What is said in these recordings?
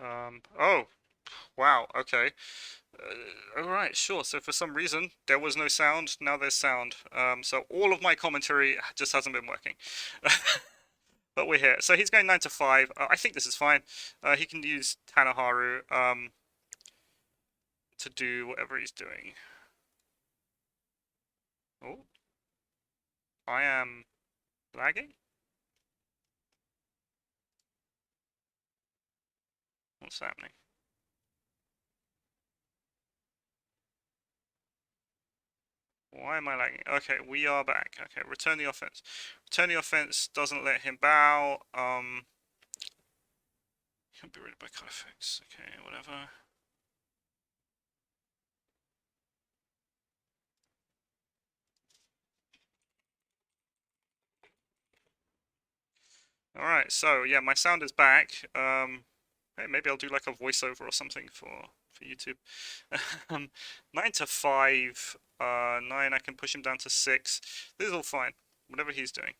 Oh, wow, okay. Alright, sure. So for some reason, there was no sound, now there's sound. So all of my commentary just hasn't been working. But we're here. So he's going 9 to 5. I think this is fine. He can use Tanaharu to do whatever he's doing. Oh, I am lagging? What's happening? Why am I lagging? Okay, we are back. Okay, return the offense. Return the offense doesn't let him bow. Can't be rid by card effects. Okay, whatever. Alright, so yeah, my sound is back. Hey, maybe I'll do like a voiceover or something for YouTube. 9 to 5. 9, I can push him down to 6. This is all fine. Whatever he's doing.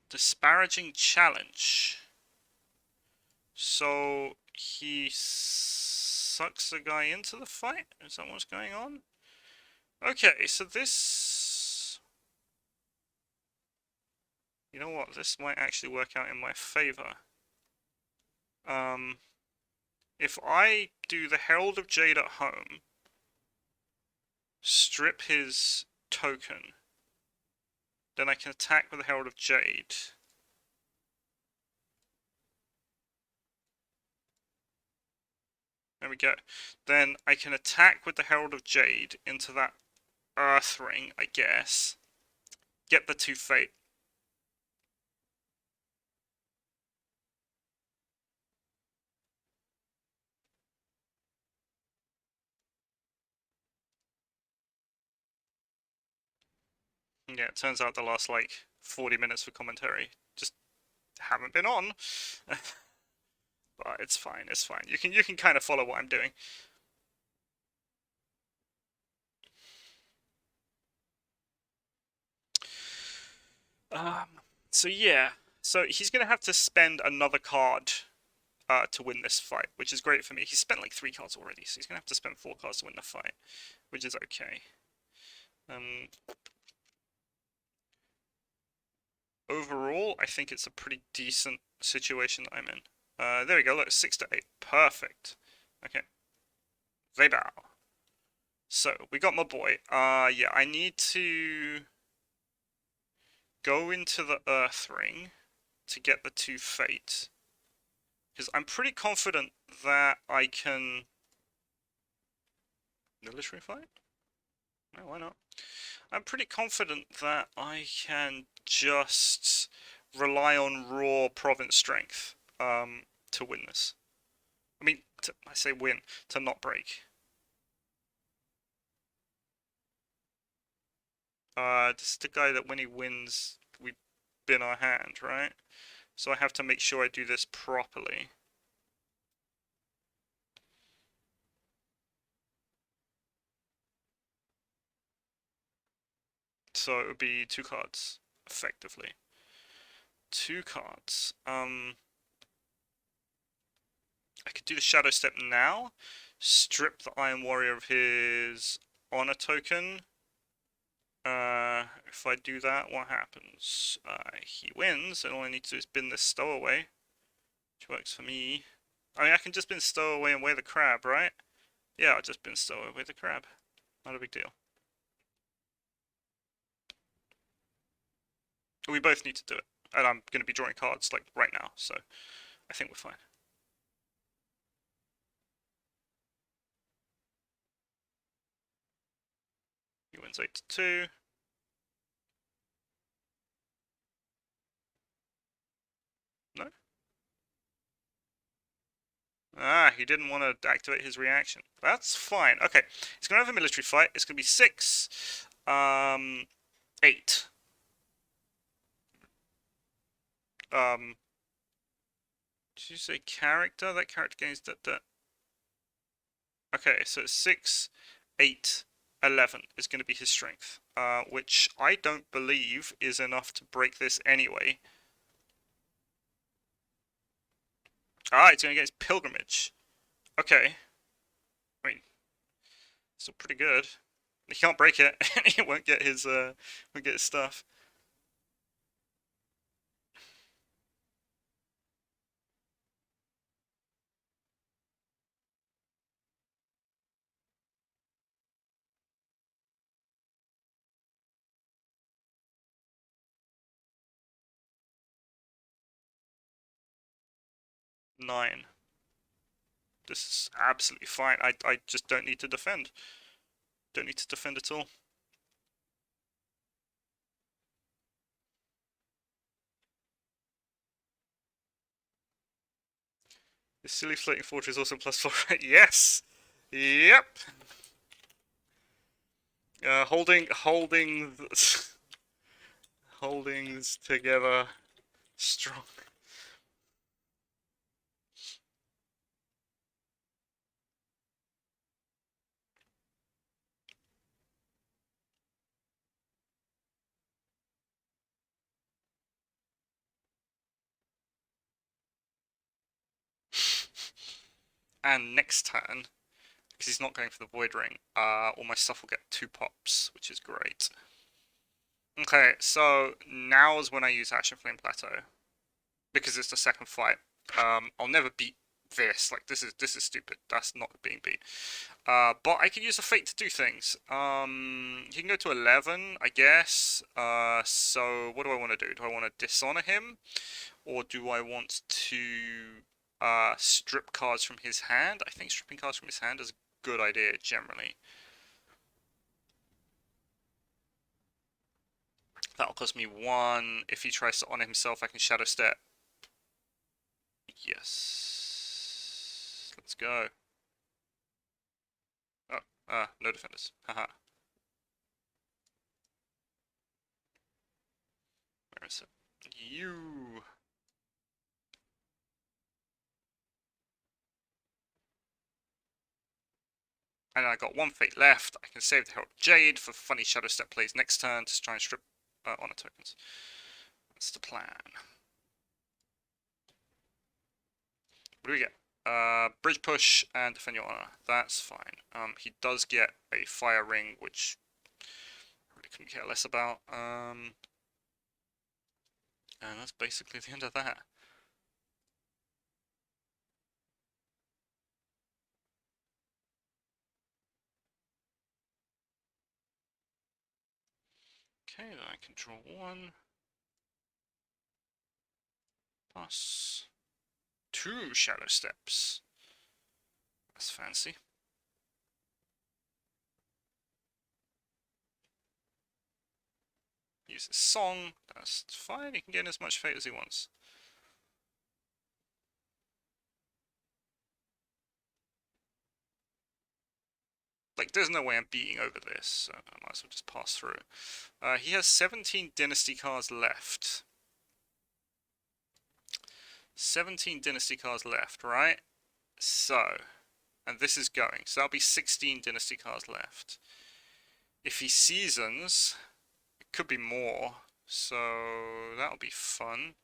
Disparaging challenge. So he sucks the guy into the fight? Is that what's going on? Okay, so this... You know what? This might actually work out in my favor. Um, if I do the Herald of Jade at home, strip his token, then I can attack with the Herald of Jade. There we go. Then I can attack with the Herald of Jade into that Earth Ring, I guess. Get the 2 Fate. Yeah, it turns out the last like 40 minutes for commentary just haven't been on. But it's fine, it's fine. You can kind of follow what I'm doing. Um, so yeah, so he's gonna have to spend another card to win this fight, which is great for me. He's spent like 3 cards already, so he's gonna have to spend 4 cards to win the fight, which is okay. Um, Overall, I think it's a pretty decent situation that I'm in. There we go. Look, 6 to 8, perfect. Okay, they bow. So we got my boy. Yeah, I need to go into the Earth Ring to get the 2 Fate. Because I'm pretty confident that I can... Military fight? No, why not? I'm pretty confident that I can just rely on raw province strength to win this. I mean, I say win, to not break. This is the guy that when he wins, we bin our hand, right? So I have to make sure I do this properly. So it would be 2 cards, effectively. 2 cards. I could do the Shadow Step now, strip the Iron Warrior of his honor token. If I do that, what happens? He wins, and all I need to do is bin this stowaway, which works for me. I mean, I can just bin stowaway and weigh the crab, right? Yeah, I'll just bin stowaway, weigh the crab. Not a big deal. We both need to do it, and I'm going to be drawing cards like right now, so I think we're fine. He wins 8 to 2. No? Ah, he didn't want to activate his reaction. That's fine. Okay, he's going to have a military fight. It's going to be 6, 8. Did you say character? That character gains that. Okay, so 6, 8, 11 is going to be his strength, which I don't believe is enough to break this anyway. Ah, it's going to get his pilgrimage. Okay. I mean, still pretty good. He can't break it, and he won't get his stuff. Nine. This is absolutely fine. I just don't need to defend. Don't need to defend at all. This silly floating fortress also +4, right? Yes! Yep! Holding holdings together strong. And next turn, because he's not going for the Void Ring, all my stuff will get 2 pops, which is great. Okay, so now is when I use Ash and Flame Plateau, because it's the second fight. I'll never beat this. Like this is stupid. That's not being beat. But I can use a Fate to do things. He can go to 11, I guess. So what do I want to do? Do I want to dishonor him, or do I want to strip cards from his hand? I think stripping cards from his hand is a good idea generally. That'll cost me 1. If he tries to honor himself, I can Shadow Step. Yes. Let's go. Oh, no defenders. Haha. Where is it? You. And I got 1 fate left. I can save the Herald Jade for funny Shadow Step plays next turn to try and strip honor tokens. That's the plan. What do we get? Bridge Push and Defend Your Honor. That's fine. He does get a Fire Ring, which I really couldn't care less about. And that's basically the end of that. Okay, then I can draw 1. Plus 2 Shadow Steps. That's fancy. Use his song. That's fine. He can get as much fate as he wants. Like, there's no way I'm beating over this, so I might as well just pass through. He has 17 Dynasty cards left. 17 Dynasty cards left, right? So, and this is going. So that'll be 16 Dynasty cards left. If he seasons, it could be more. So that'll be fun.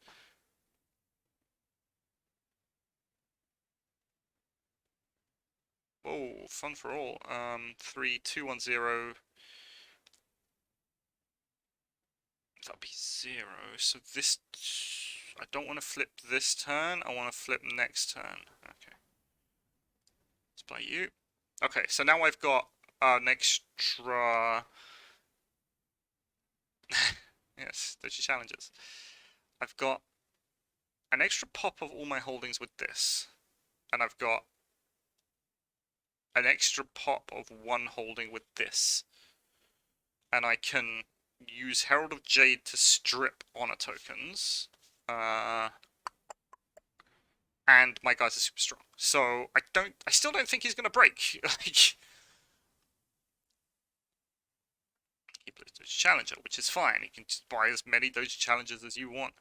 Whoa, fun for all. 3, 2, 1, 0. That'll be 0. So this, I don't want to flip this turn. I want to flip next turn. Okay. Let's play you. Okay, so now I've got an extra. Yes, those are challenges. I've got an extra pop of all my holdings with this, and I've got an extra pop of 1 holding with this, and I can use Herald of Jade to strip honor tokens, and my guys are super strong. So I still don't think he's gonna break. Like, he plays Doji Challenger, which is fine. He can just buy as many Doji Challengers as you want.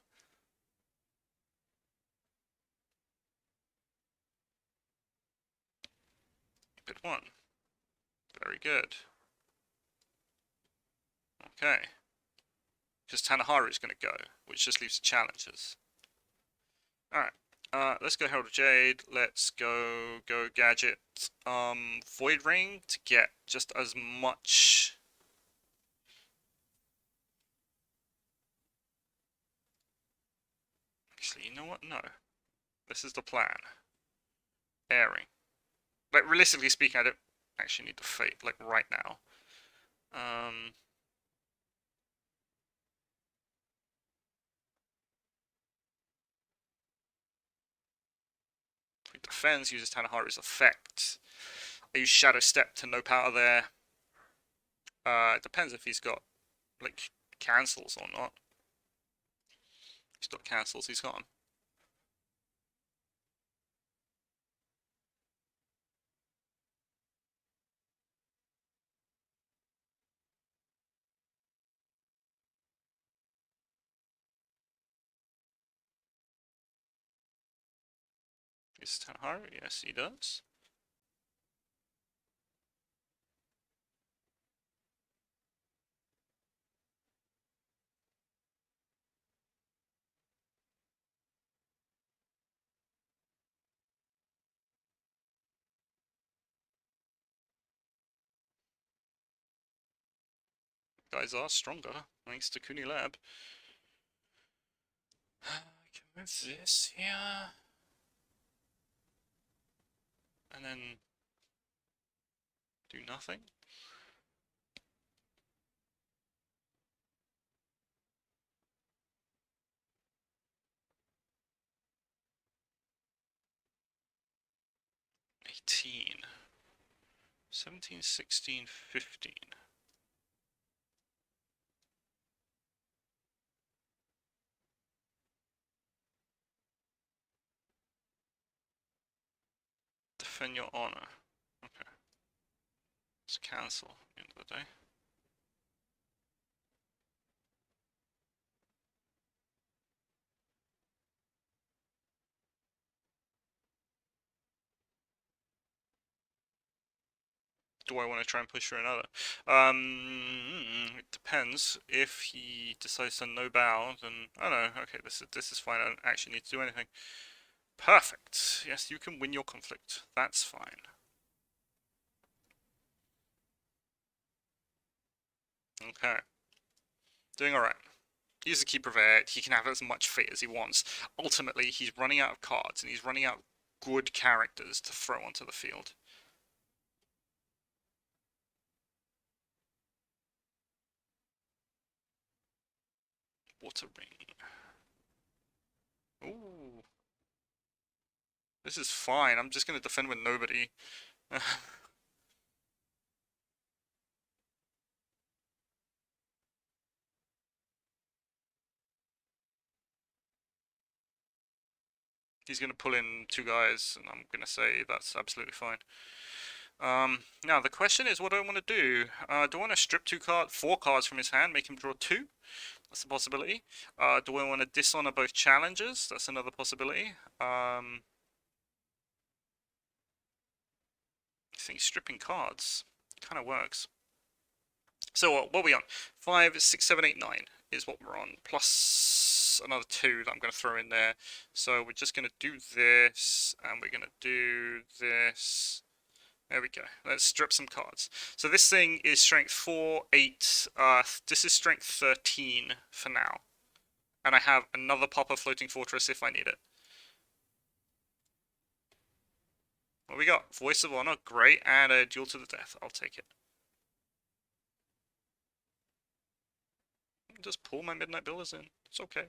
Good one. Very good. Okay. Because Tanaharu's going to go, which just leaves the challengers. Alright. Let's go Herald of Jade. Let's go Gadget. Void Ring to get just as much. Actually, you know what? No. This is the plan. Airing. Like, realistically speaking, I don't actually need the Fate, like, right now. He defends, uses Tanaharu's effect. I use Shadow Step to no power there. It depends if he's got, like, cancels or not. He's got cancels, he's got them. Is Tanaharu? Yes, he does. Guys are stronger, thanks to Kuni Lab. I can move this here. And then do nothing. $18. 17, 16, 15. Defend your honor. Okay. Let's cancel at the end of the day. Do I want to try and push for another? It depends. If he decides to no bow, then oh no, okay, this is fine. I don't actually need to do anything. Perfect. Yes, you can win your conflict. That's fine. Okay. Doing alright. He's a keeper of air. He can have as much fate as he wants. Ultimately, he's running out of cards, and he's running out of good characters to throw onto the field. Water Ring. Ooh. This is fine. I'm just going to defend with nobody. He's going to pull in two guys, and I'm going to say that's absolutely fine. Now, the question is, what do I want to do? Do I want to strip four cards from his hand, make him draw two? That's a possibility. Do I want to dishonor both challenges? That's another possibility. I think stripping cards kind of works. So what are we on? 5, 6, 7, 8, 9 is what we're on, plus another 2 that I'm going to throw in there. So we're just going to do this, and we're going to do this. There we go. Let's strip some cards. So this thing is strength 4, 8. This is strength 13 for now. And I have another Popper Floating Fortress if I need it. What we got? Voice of Honor, great, and a Duel to the Death. I'll take it. Just pull my Midnight Builders in. It's okay.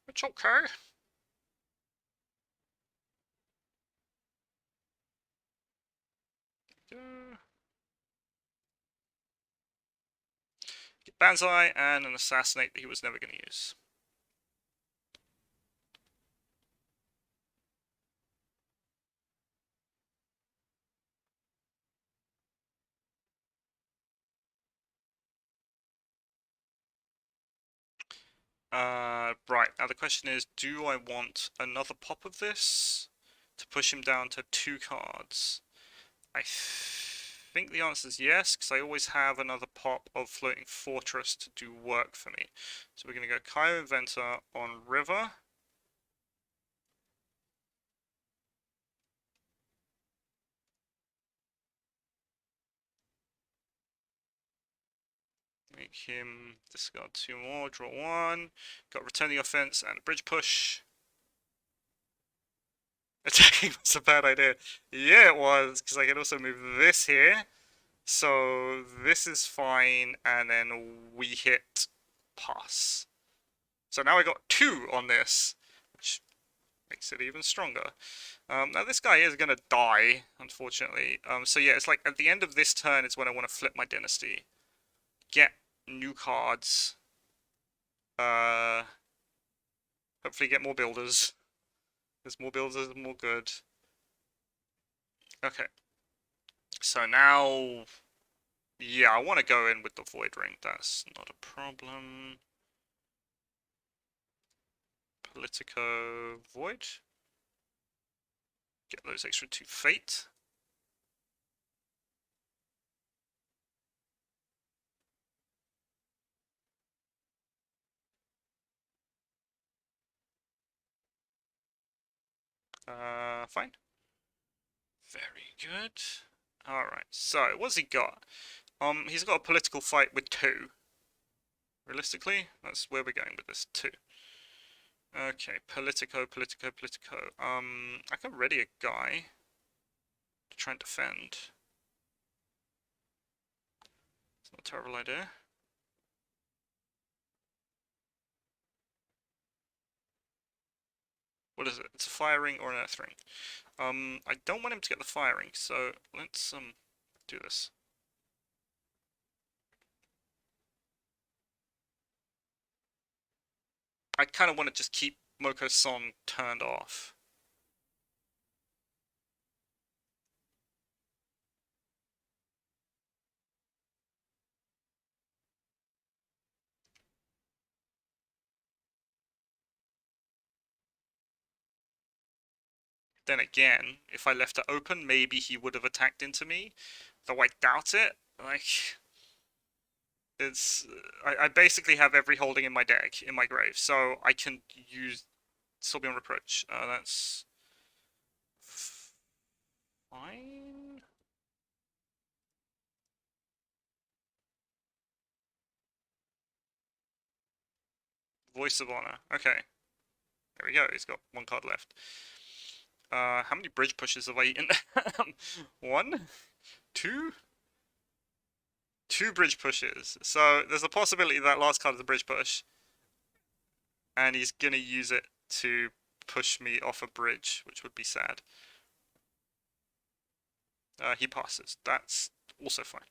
It's okay. Get Banzai and an Assassinate that he was never going to use. Right, now the question is, do I want another pop of this to push him down to 2 cards? I think the answer is yes, because I always have another pop of Floating Fortress to do work for me. So we're going to go Cryo Inventor on River. Make him discard 2 more, draw 1. Got Return the Offense and a Bridge Push. Attacking was a bad idea. Yeah, it was, because I can also move this here. So this is fine, and then we hit pass. So now I got 2 on this, which makes it even stronger. Now this guy is gonna die, unfortunately. So yeah, it's like at the end of this turn is when I want to flip my dynasty, get new cards, uh, hopefully get more builders. There's more builders, more good. Okay, so now, yeah, I want to go in with the Void Ring. That's not a problem. Politico Void. Get those extra 2 Fate. Fine. Very good. Alright, so what's he got? He's got a political fight with 2. Realistically, that's where we're going with this, 2. Okay, Politico. I can ready a guy to try and defend. It's not a terrible idea. What is it? It's a fire ring or an earth ring. I don't want him to get the fire ring, so let's do this. I kind of want to just keep Moko's song turned off. Then again, if I left it open, maybe he would have attacked into me. Though I doubt it. Like, it's I basically have every holding in my deck in my grave, so I can use Still Beyond Reproach. That's fine. Voice of Honor. Okay, there we go. He's got 1 card left. How many bridge pushes have I eaten? 1, 2, 2 bridge pushes. So there's a possibility that last card is a bridge push, and he's gonna use it to push me off a bridge, which would be sad. He passes. That's also fine.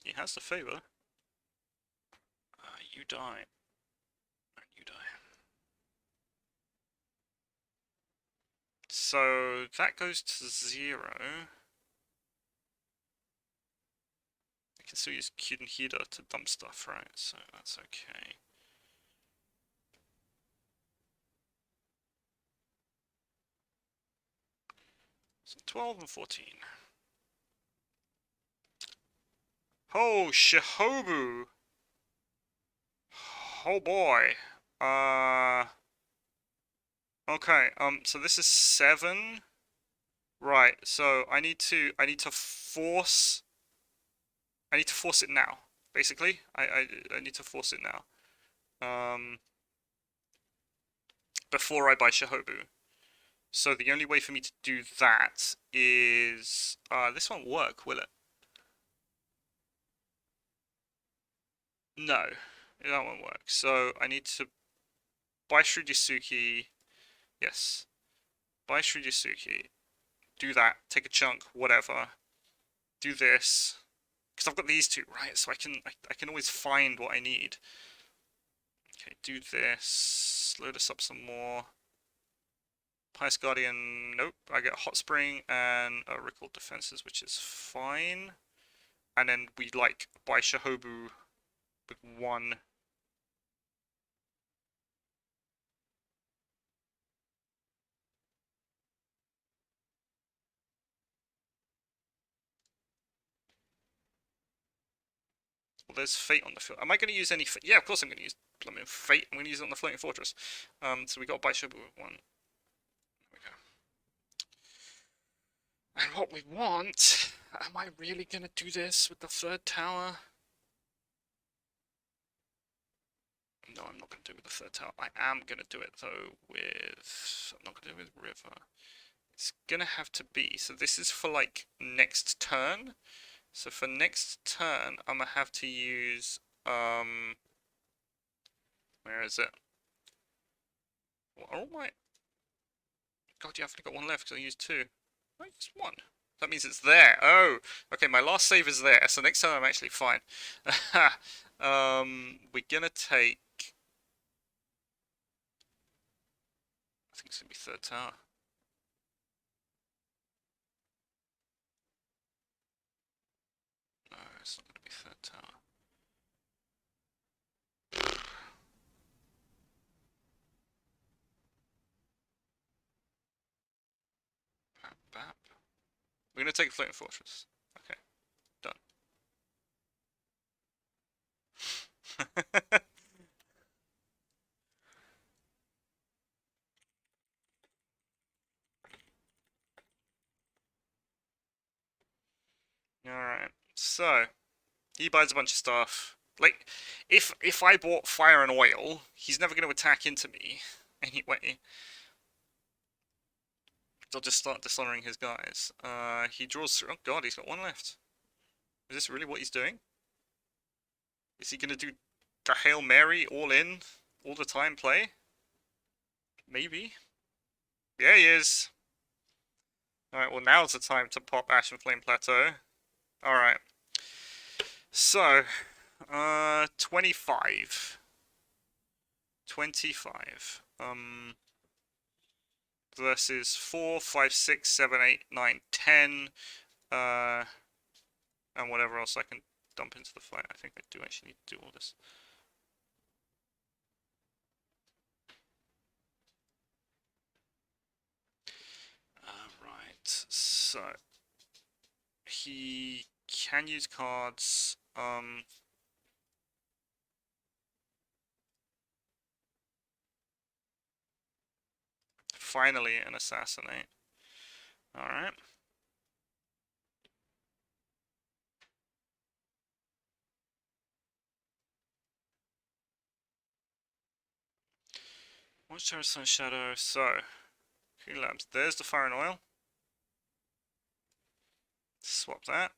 He has the favor. You die. And you die. So that goes to 0. I can still use Kudenhida to dump stuff, right? So that's okay. So 12 and 14. Oh, Shihobu! Oh boy. Okay, so this is 7. Right, so I need to force it now, basically. I need to force it now. Before I buy Shihobu. So the only way for me to do that is this won't work, will it? No, that won't work. So I need to buy Shrudisuki. Yes. Buy Shrudisuki. Do that. Take a chunk, whatever. Do this. Because I've got these 2, right? So I can always find what I need. Okay, do this. Load us up some more. Pious Guardian, nope. I get Hot Spring and Recall Defenses, which is fine. And then we like buy Shihobu with 1. Well, there's fate on the field. Am I going to use any fate? Yeah, of course I'm going to use blooming fate. I'm going to use it on the floating fortress. So we got by Shobu with one. There we go. And what we want... Am I really going to do this with the third tower? No, I'm not going to do it with the third tower. I am going to do it, though, with... I'm not going to do it with river. It's going to have to be... So this is for, like, next turn. So for next turn, I'm going to have to use... Where is it? What are all my... God, you haven't got one left because I used two. I used one. That means it's there. Oh, okay, my last save is there, so next time I'm actually fine. We're gonna take... I think it's gonna be third tower. No, it's not gonna be third tower. Bap, bap. We're gonna take a floating fortress. Okay, done. Alright, so he buys a bunch of stuff. Like, if I bought fire and oil, he's never going to attack into me anyway. I'll just start dishonoring his guys. He draws through. Oh god, he's got one left. Is this really what he's doing? Is he going to do the Hail Mary all in, all the time play? Maybe. Yeah, he is. Alright, well now's the time to pop Ash and Flame Plateau. Alright. So, 25. 25. Versus 4, 5, 6, 7, 8, 9, 10. And whatever else I can dump into the fight. I think I do actually need to do all this. Right, so he can use cards. Finally an assassinate. Alright. Watch Terror Sun Shadow. So, Q Labs. There's the fire and oil. Swap that.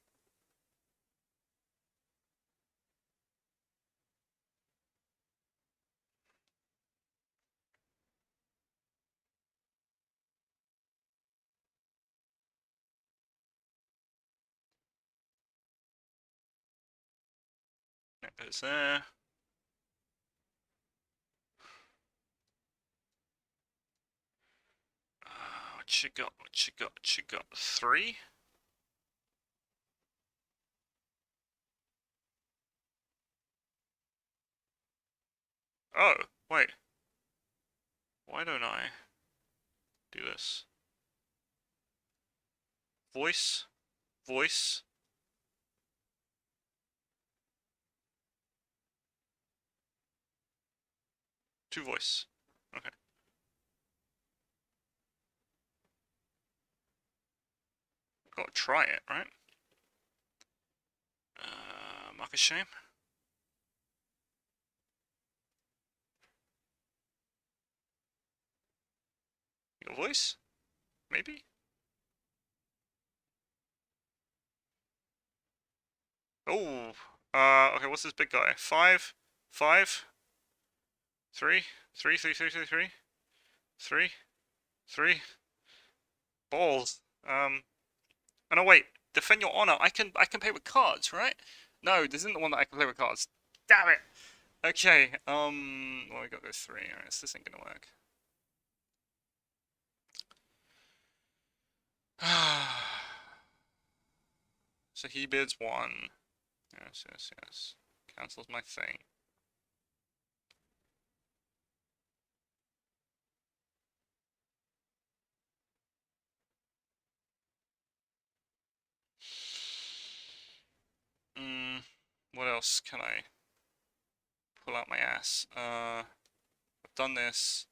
That goes there. What you got? What you got? What you got? 3? Oh, wait. Why don't I do this? Voice. Voice. Two voice. Okay. Gotta try it, right? Mark of Shame. Your voice? Maybe? Oh. Okay, what's this big guy? 5? 5? 3? 3, 3, 3, 3, 3? 3? 3? Balls. Oh no, wait. Defend your honor. I can play with cards, right? No, this isn't the one that I can play with cards. Damn it! Okay, well, we got those 3. Alright, so this ain't gonna work. So he bids 1. Yes, yes, yes. Cancels my thing. What else can I pull out my ass? I've done this,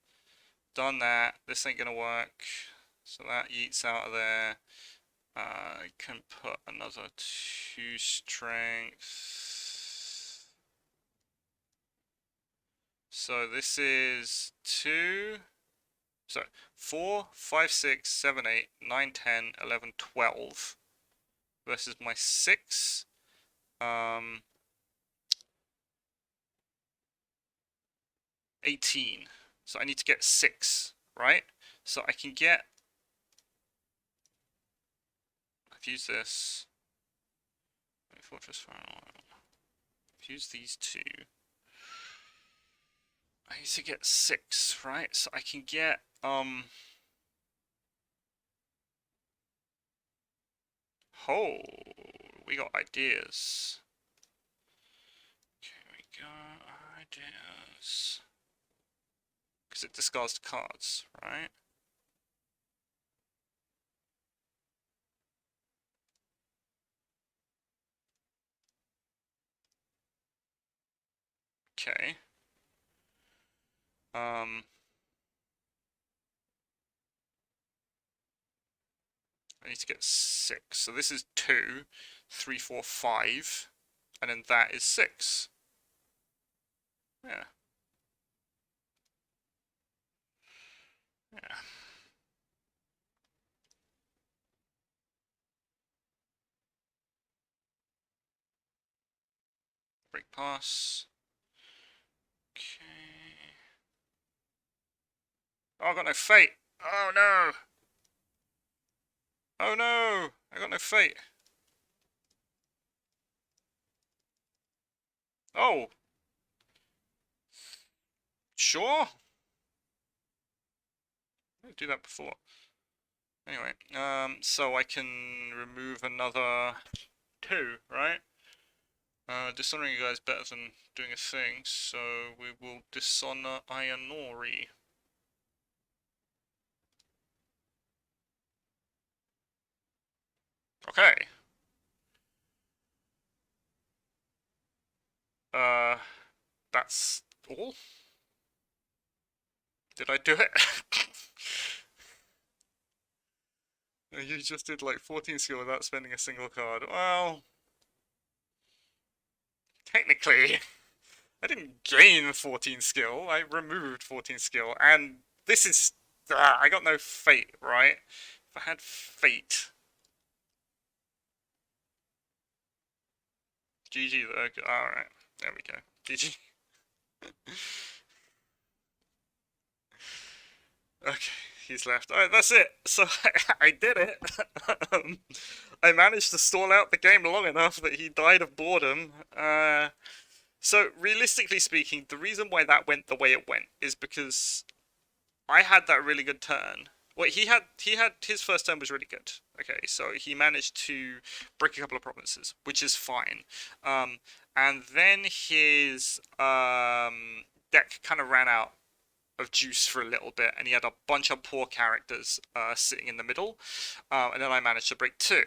done that. This ain't gonna work. So that yeets out of there. I can put another 2 strength. So this is 2. So 4, 5, 6, 7, 8, 9, 10, 11, 12 versus my 6. 18. So I need to get 6, right? So I can get. I've used this. Fortress Fire. I've used these 2. I need to get 6, right? So I can get Oh, we got ideas. Okay, we got ideas. Because it discards the cards, right? Okay. I need to get 6. So this is 2, 3, 4, 5. And then that is 6. Yeah. Yeah. Break pass. Okay. Oh, I got no fate. Oh no. Oh no. I got no fate. Oh. Sure. I didn't do that before. Anyway, so I can remove another 2, right? Dishonoring you guys better than doing a thing, so we will dishonor Ayanori. Okay. Uh, that's all? Did I do it? You just did like 14 skill without spending a single card. Well, technically, I didn't gain 14 skill, I removed 14 skill, and this is... I got no fate, right? If I had fate... GG, alright, there we go. GG. Okay, he's left. Alright, that's it. So I did it. I managed to stall out the game long enough that he died of boredom. So realistically speaking, the reason why that went the way it went is because I had that really good turn. Well, he had his first turn was really good. Okay, so he managed to break a couple of provinces, which is fine. And then his deck kind of ran out of juice for a little bit, and he had a bunch of poor characters sitting in the middle, and then I managed to break 2.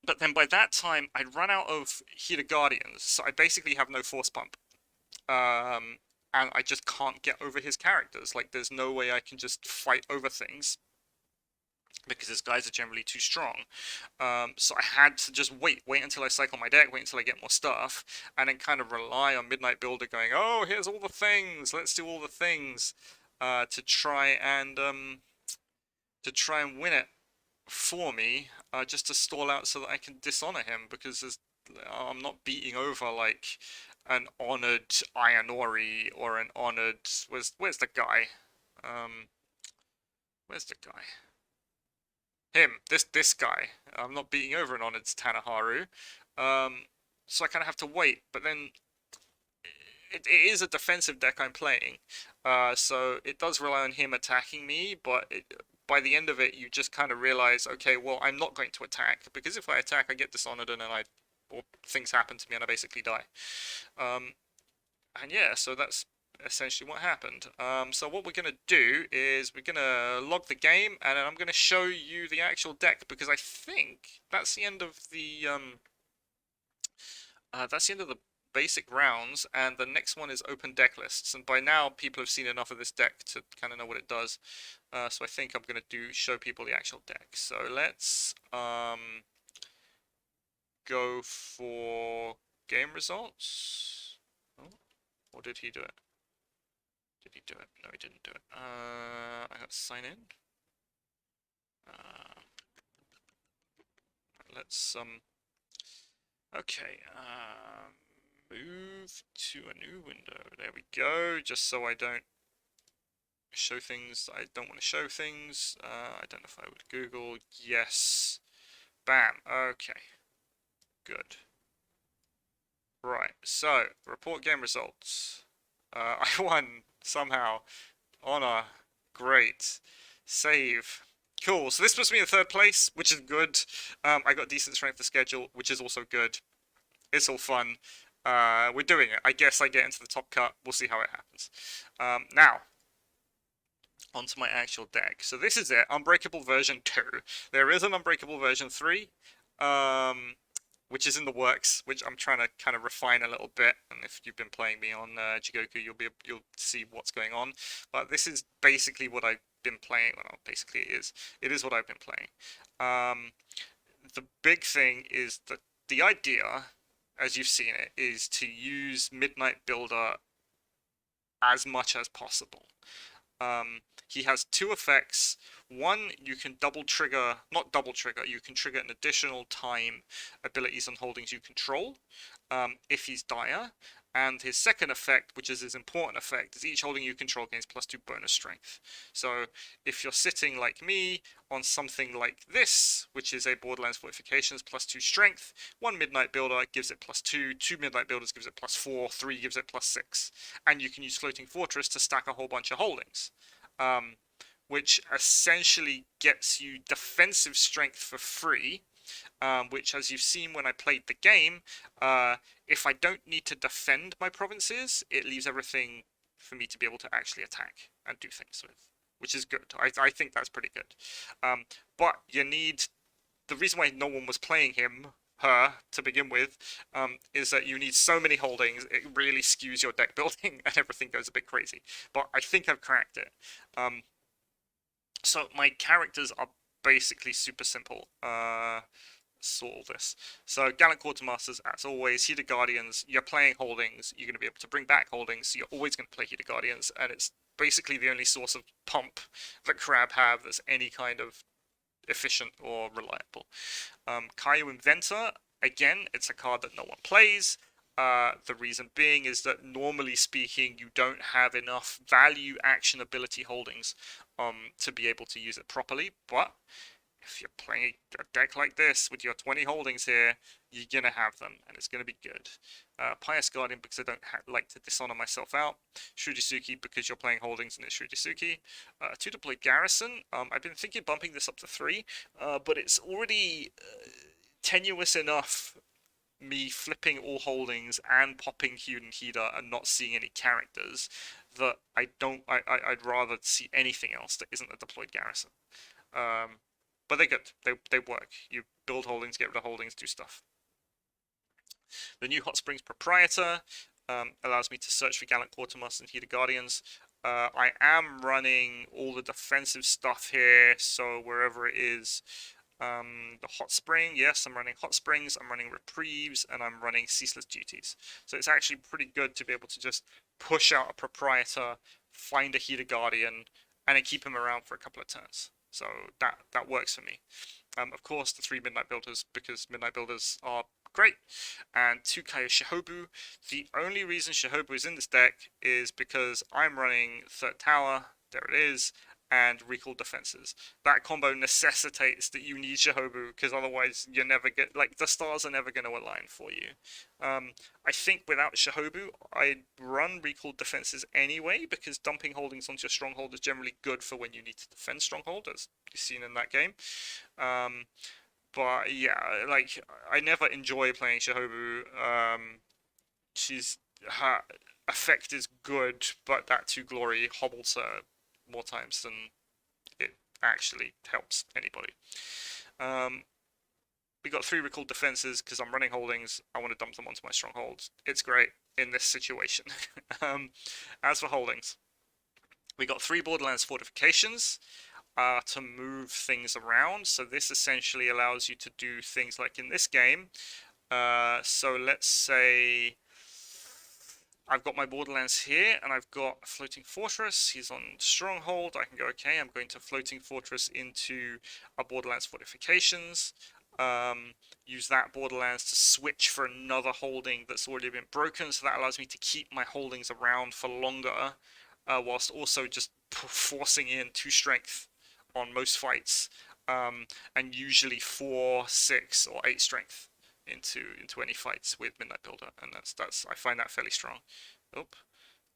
But then by that time, I'd run out of Healer Guardians, so I basically have no force pump. And I just can't get over his characters. Like, there's no way I can just fight over things because his guys are generally too strong. So I had to just wait until I cycle my deck, wait until I get more stuff, and then kind of rely on Midnight Builder going, oh, here's all the things, let's do all the things, to try and win it for me, just to stall out so that I can dishonor him, because I'm not beating over like an honored Ayanori or an honored... Where's the guy? Where's the guy? Him, this guy. I'm not beating over an honored Tanaharu. So I kind of have to wait, but then it is a defensive deck I'm playing. So it does rely on him attacking me, but by the end of it, you just kind of realize, okay, well, I'm not going to attack, because if I attack, I get dishonored, and then or things happen to me, and I basically die. And yeah, so that's essentially what happened. So what we're going to do is we're going to log the game, and then I'm going to show you the actual deck, because I think that's the end of the that's the end of the basic rounds, and the next one is open deck lists. And by now, people have seen enough of this deck to kind of know what it does. So I think I'm gonna show people the actual deck. So let's go for game results. Oh, or did he do it? Did he do it? No, he didn't do it. I got to sign in. Uh, let's okay, move to a new window. There we go. Just so I don't show things I don't want to show things. I don't know if I would Google. Yes. Bam. Okay. Good. Right. So, report game results. I won somehow. Honor. Great. Save. Cool. So this puts me in third place, which is good. I got decent strength of schedule, which is also good. It's all fun. We're doing it. I guess I get into the top cut. We'll see how it happens. Now, onto my actual deck. So this is it. Unbreakable version 2. There is an Unbreakable version 3. Which is in the works, which I'm trying to kind of refine a little bit. And if you've been playing me on Jigoku, you'll see what's going on. But this is basically what I've been playing. Well, basically it is what I've been playing. The big thing is that the idea, as you've seen it, is to use Midnight Builder as much as possible. He has two effects. One, you can not double trigger, you can trigger an additional time abilities and holdings you control if he's dire. And his second effect, which is his important effect, is each holding you control gains +2 bonus strength. So if you're sitting like me on something like this, which is a Borderlands Fortifications +2 strength, one Midnight Builder gives it +2, two Midnight Builders gives it +4, three gives it +6. And you can use Floating Fortress to stack a whole bunch of holdings. Which essentially gets you defensive strength for free, which, as you've seen when I played the game, if I don't need to defend my provinces, it leaves everything for me to be able to actually attack and do things with, which is good. I think that's pretty good. But you need... The reason why no one was playing her to begin with, is that you need so many holdings, it really skews your deck building and everything goes a bit crazy. But I think I've cracked it. So my characters are basically super simple. Sort all this. So Gallant Quartermasters, as always, Heated Guardians, you're playing holdings, you're going to be able to bring back holdings, so you're always going to play Heated Guardians, and it's basically the only source of pump that Crab have that's any kind of efficient or reliable. Kaiju Inventor, again, it's a card that no one plays. The reason being is that normally speaking, you don't have enough value action ability holdings to be able to use it properly. But if you're playing a deck like this with your 20 holdings here, you're going to have them, and it's going to be good. Pious Guardian, because I don't like to dishonor myself out. Shurisuki, because you're playing holdings and it's Shurisuki. 2 deployed Garrison. I've been thinking bumping this up to 3, but it's already tenuous enough, me flipping all holdings and popping Huden Heater and not seeing any characters, that I'd rather see anything else that isn't a deployed Garrison. But they're good. They work. You build holdings, get rid of holdings, do stuff. The new Hot Springs Proprietor allows me to search for Gallant Quartermasters and Heated Guardians. I am running all the defensive stuff here, so wherever it is, the Hot Spring, yes, I'm running Hot Springs, I'm running Reprieves, and I'm running Ceaseless Duties. So it's actually pretty good to be able to just push out a Proprietor, find a Heated Guardian, and then keep him around for a couple of turns. So that works for me. Of course, the 3 Midnight Builders, because Midnight Builders are great. And 2 Kaya Shihobu. The only reason Shihobu is in this deck is because I'm running Third Tower, there it is, and Recall Defenses. That combo necessitates that you need Shihobu, because otherwise you never get, like, the stars are never going to align for you. I think without Shihobu, I'd run Recall Defenses anyway, because dumping holdings onto your Stronghold is generally good for when you need to defend Stronghold, as you've seen in that game. But yeah, like, I never enjoy playing Shihobu. Her effect is good, but that 2 glory hobbles her more times than it actually helps anybody. We got 3 recalled defenses because I'm running holdings. I want to dump them onto my strongholds. It's great in this situation. As for holdings, we got 3 Borderlands fortifications to move things around. So this essentially allows you to do things like in this game. So let's say I've got my Borderlands here, and I've got a Floating Fortress. He's on Stronghold. I can go, okay, I'm going to Floating Fortress into a Borderlands Fortifications. Use that Borderlands to switch for another holding that's already been broken, so that allows me to keep my holdings around for longer, whilst also just forcing in 2 strength on most fights, and usually 4, 6, or 8 strength into any fights with Midnight Builder, and that's I find that fairly strong. Oop,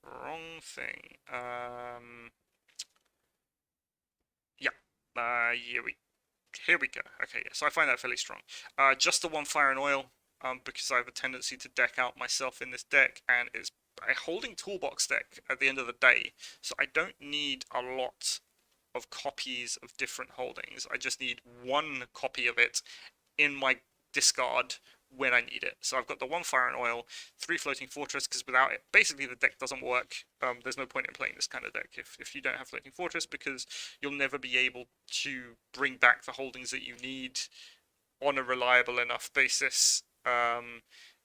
wrong thing. Yeah. Here we go. Okay, yeah. So I find that fairly strong. Just the 1 fire and oil, because I have a tendency to deck out myself in this deck, and it's a holding toolbox deck at the end of the day. So I don't need a lot of copies of different holdings. I just need 1 copy of it in my discard when I need it. So I've got the 1 fire and oil, 3 floating fortress, because without it, basically the deck doesn't work. There's no point in playing this kind of deck if you don't have floating fortress, because you'll never be able to bring back the holdings that you need on a reliable enough basis.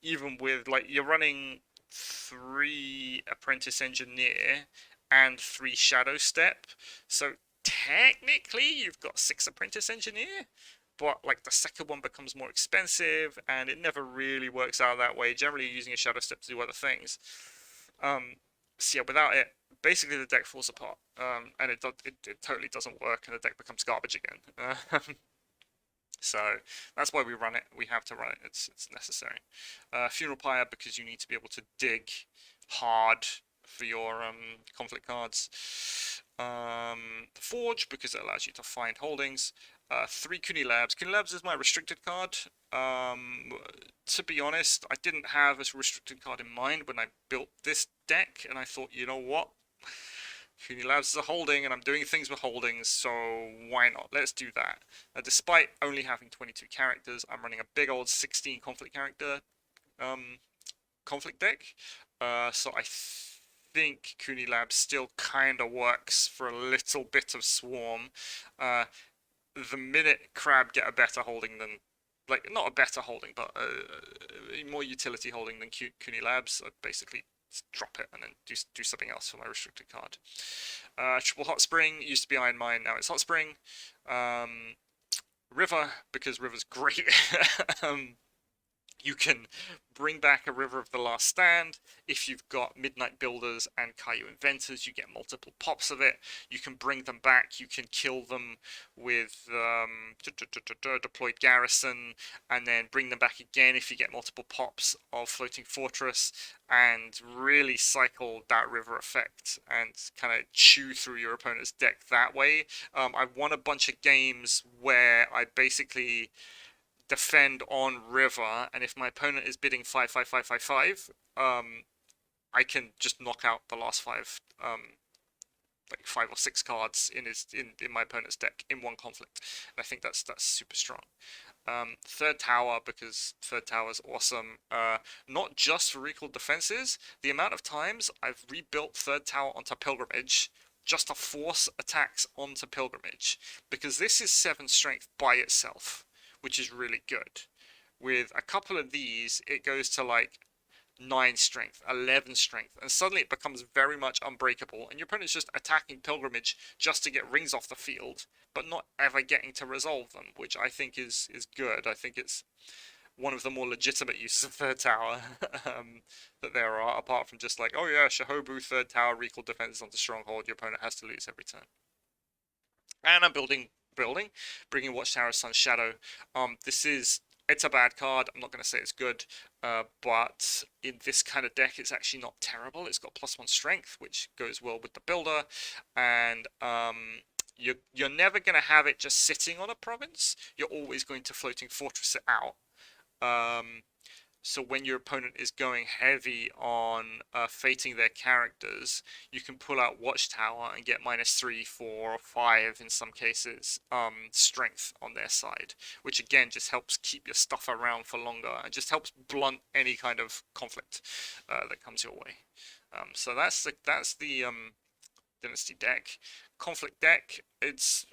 Even with, like, you're running 3 apprentice engineer and 3 shadow step, so technically you've got 6 apprentice engineer, but like the second one becomes more expensive, and it never really works out that way. Generally, you're using a shadow step to do other things. So yeah, without it, basically the deck falls apart, and it totally doesn't work, and the deck becomes garbage again. So that's why we run it. We have to run it. It's necessary. Funeral Pyre, because you need to be able to dig hard for your conflict cards. The Forge, because it allows you to find holdings. 3 Kuni Labs. Kuni Labs is my restricted card. To be honest, I didn't have a restricted card in mind when I built this deck, and I thought, you know what? Kuni Labs is a holding, and I'm doing things with holdings, so why not? Let's do that. Despite only having 22 characters, I'm running a big old 16 conflict character conflict deck. So I think Kuni Labs still kind of works for a little bit of Swarm. The minute Crab get a better holding than, like, not a better holding, but a more utility holding than Kuni Labs, I basically drop it and then do something else for my restricted card. Triple Hot Spring used to be Iron Mine, now it's Hot Spring. River, because River's great. You can bring back a River of the Last Stand. If you've got Midnight Builders and Caillou Inventors, you get multiple pops of it. You can bring them back. You can kill them with Deployed Garrison, and then bring them back again if you get multiple pops of Floating Fortress, and really cycle that River effect and kind of chew through your opponent's deck that way. I've won a bunch of games where I basically defend on River, and if my opponent is bidding 5, I can just knock out the last 5, like 5 or 6 cards in my opponent's deck in one conflict, and I think that's super strong. Third Tower, because Third Tower is awesome. Not just for recalled defenses. The amount of times I've rebuilt Third Tower onto Pilgrimage just to force attacks onto Pilgrimage, because this is 7 strength by itself, which is really good. With a couple of these, it goes to like 9 strength, 11 strength, and suddenly it becomes very much unbreakable, and your opponent's just attacking Pilgrimage just to get rings off the field, but not ever getting to resolve them, which I think is good. I think it's one of the more legitimate uses of Third Tower that there are, apart from just like, oh yeah, Shahobu, Third Tower, recall defenses onto Stronghold, your opponent has to lose every turn. And I'm bringing Watchtower of Sun's Shadow. It's a bad card. I'm not going to say it's good, but in this kind of deck, it's actually not terrible. It's got +1 strength, which goes well with the builder, and you're never going to have it just sitting on a province. You're always going to Floating Fortress it out. So when your opponent is going heavy on fating their characters, you can pull out Watchtower and get -3, 4, or 5 in some cases strength on their side, which again just helps keep your stuff around for longer and just helps blunt any kind of conflict that comes your way. So that's the Dynasty deck. Conflict deck, it's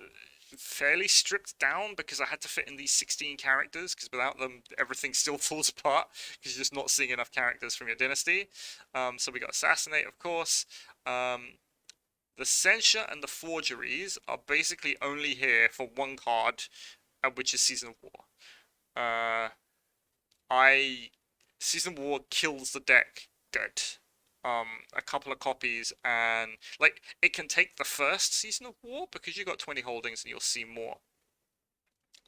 fairly stripped down because I had to fit in these 16 characters, because without them everything still falls apart because you're just not seeing enough characters from your dynasty. So we got Assassinate, of course. The Censure and the Forgeries are basically only here for one card, which is Season of War. I Season of War kills the deck good. A couple of copies, and like it can take the first Season of War because you got 20 holdings and you'll see more.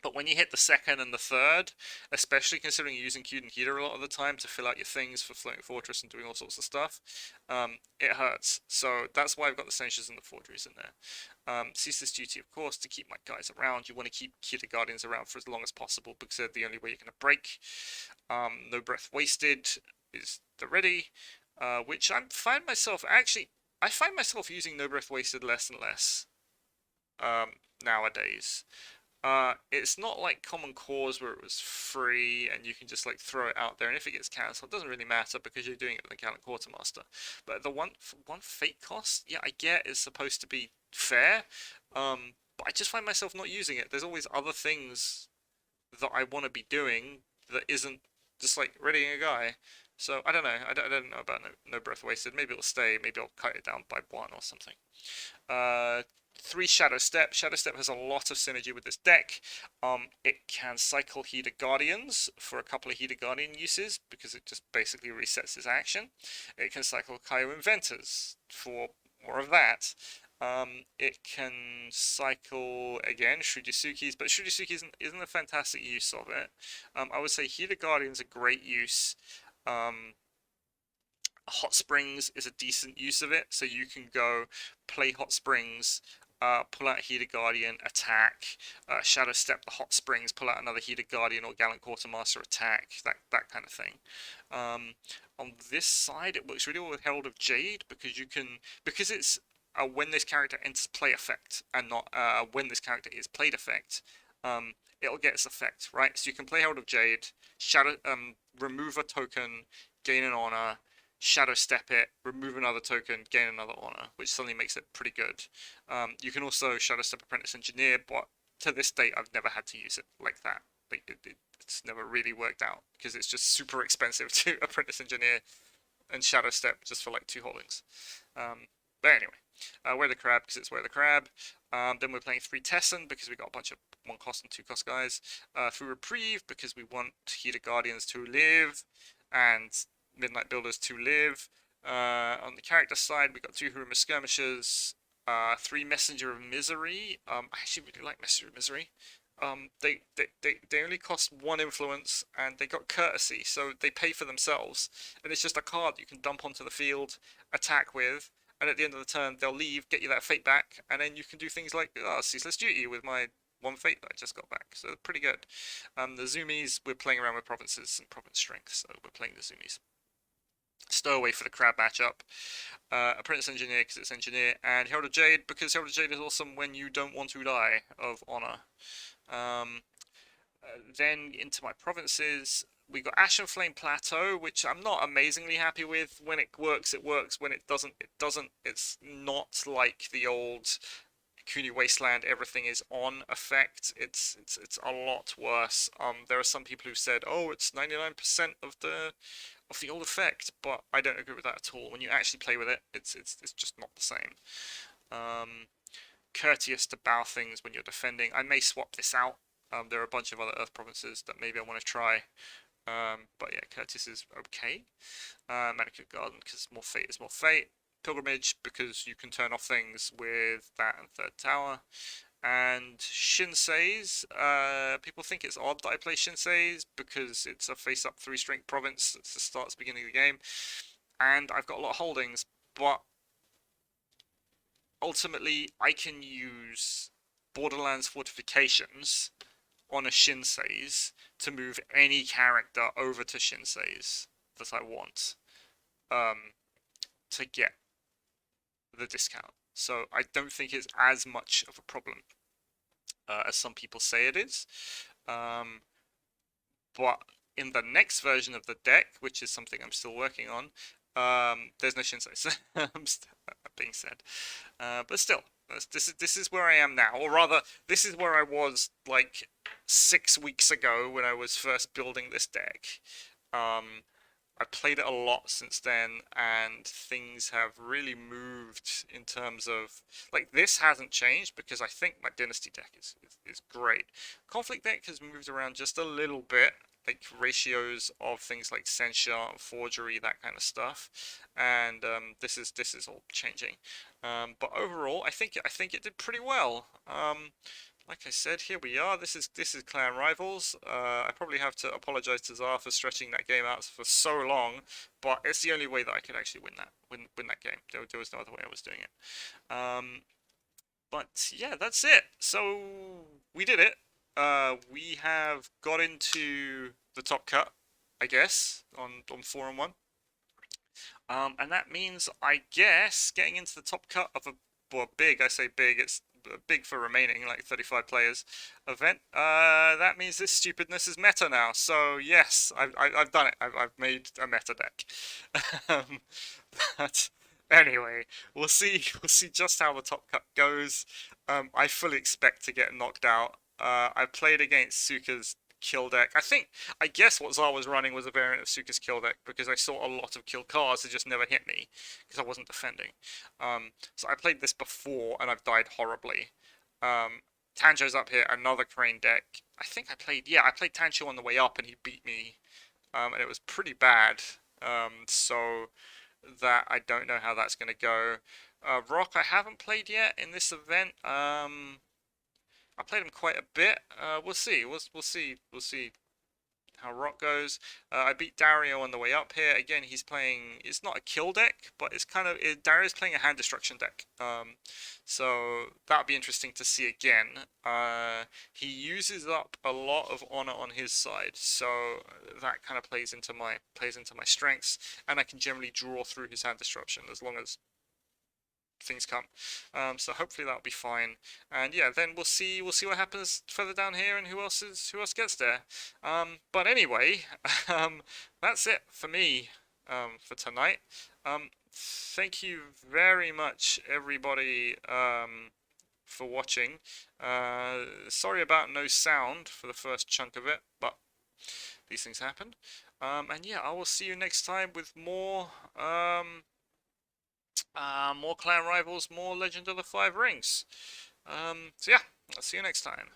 But when you hit the second and the third, especially considering you're using Cute and Heater a lot of the time to fill out your things for Floating Fortress and doing all sorts of stuff, it hurts. So that's why I've got the Censures and the Forgeries in there. Ceaseless Duty, of course, to keep my guys around. You want to keep Heater Guardians around for as long as possible because they're the only way you're going to break. No Breath Wasted is the ready, which I find myself using No Breath Wasted less and less nowadays. It's not like Common Cause where it was free and you can just like throw it out there, and if it gets cancelled, it doesn't really matter because you're doing it with the Gallant Quartermaster. But the one fate cost, yeah, I get is supposed to be fair, but I just find myself not using it. There's always other things that I want to be doing that isn't just like readying a guy. So I don't know. I don't know about no Breath Wasted. Maybe it'll stay. Maybe I'll cut it down by 1 or something. 3 Shadow Step. Shadow Step has a lot of synergy with this deck. It can cycle Heater Guardians for a couple of Heater Guardian uses because it just basically resets his action. It can cycle Kaio Inventors for more of that. It can cycle again Shujusuki's, but Shujusuki isn't a fantastic use of it. I would say Heater Guardian's a great use. Hot Springs is a decent use of it, so you can go play Hot Springs, pull out a Heater Guardian, attack, Shadow Step the Hot Springs, pull out another Heater Guardian or Gallant Quartermaster, attack, that kind of thing. On this side, it works really well with Herald of Jade because it's when this character enters play effect and not when this character is played effect. It'll get its effect, right? So you can play Herald of Jade, remove a token, gain an honor, Shadow Step it, remove another token, gain another honor, which suddenly makes it pretty good. You can also Shadow Step Apprentice Engineer, but to this date I've never had to use it like that. It's never really worked out because it's just super expensive to Apprentice Engineer and Shadow Step just for like 2 holdings. But anyway, Wear the Crab because it's Wear the Crab. Then we're playing 3 Tessin because we got a bunch of 1 cost and 2 cost guys. 3 Reprieve because we want Heater Guardians to live and Midnight Builders to live. On the character side, we got 2 Huruma Skirmishers, 3 Messenger of Misery. I actually really like Messenger of Misery. They only cost 1 influence and they got courtesy, so they pay for themselves. And it's just a card you can dump onto the field, attack with, and at the end of the turn they'll leave, get you that fate back, and then you can do things like Ceaseless Duty with my 1 fate that I just got back. So pretty good. The Zoomies, we're playing around with provinces and province strength, so we're playing the Zoomies. Stowaway for the crab matchup. Apprentice Engineer because it's Engineer, and Herald of Jade because Herald of Jade is awesome when you don't want to die of honor. Then into my provinces, we got Ash and Flame Plateau, which I'm not amazingly happy with. When it works, it works. When it doesn't, it doesn't. It's not like the old Kuni Wasteland, everything is on effect. It's a lot worse. There are some people who said, oh, it's 99% of the old effect, but I don't agree with that at all. When you actually play with it, it's just not the same. Courteous to bow things when you're defending. I may swap this out. There are a bunch of other Earth provinces that maybe I want to try. But yeah, Courteous is okay. Manicured Garden because more fate is more fate. Pilgrimage because you can turn off things with that and 3rd tower. And Shinsei's, people think it's odd that I play Shinsei's because it's a face-up 3-strength province at the start beginning of the game, and I've got a lot of holdings, but ultimately I can use Borderlands Fortifications on a Shinsei's to move any character over to Shinsei's that I want to get the discount. So I don't think it's as much of a problem as some people say it is. But in the next version of the deck, which is something I'm still working on, there's no Shinsei's. Being said, but still, this is where I am now, or rather, this is where I was like 6 weeks ago when I was first building this deck. I've played it a lot since then, and things have really moved in terms of like this hasn't changed because I think my Dynasty deck is great. Conflict deck has moved around just a little bit, like ratios of things like censure, forgery, that kind of stuff, and this is all changing. But overall, I think it did pretty well. Like I said, here we are. This is Clan Rivals. I probably have to apologize to Zar for stretching that game out for so long, but it's the only way that I could actually win that game. There was no other way I was doing it. But yeah, that's it. So we did it. We have got into the top cut, I guess, on 4-1. And that means, I guess, getting into the top cut of a, well, big, I say big, it's big for remaining, like 35 players event. That means this stupidness is meta now. So yes, I've done it. I've made a meta deck. um, but anyway, we'll see just how the top cut goes. I fully expect to get knocked out. I played against Suka's kill deck. I guess what Zar was running was a variant of Suka's kill deck because I saw a lot of kill cards that just never hit me because I wasn't defending. So I played this before and I've died horribly. Tanjo's up here, another Crane deck. I played Tanjo on the way up and he beat me, and it was pretty bad. So that I don't know how that's gonna go. Rock I haven't played yet in this event. I played him quite a bit. We'll see. We'll see how Rock goes. I beat Dario on the way up here. Again, he's playing. It's not a kill deck, but it's kind of. Dario's playing a hand destruction deck. So that'll be interesting to see again. He uses up a lot of honor on his side, so that kind of plays into my strengths, and I can generally draw through his hand destruction as long as things come. So hopefully that'll be fine. And yeah, then we'll see what happens further down here and who else gets there. But anyway, that's it for me for tonight. Thank you very much everybody for watching. Sorry about no sound for the first chunk of it, but these things happen. And yeah, I will see you next time with more more Clan Rivals, more Legend of the Five Rings. So yeah, I'll see you next time.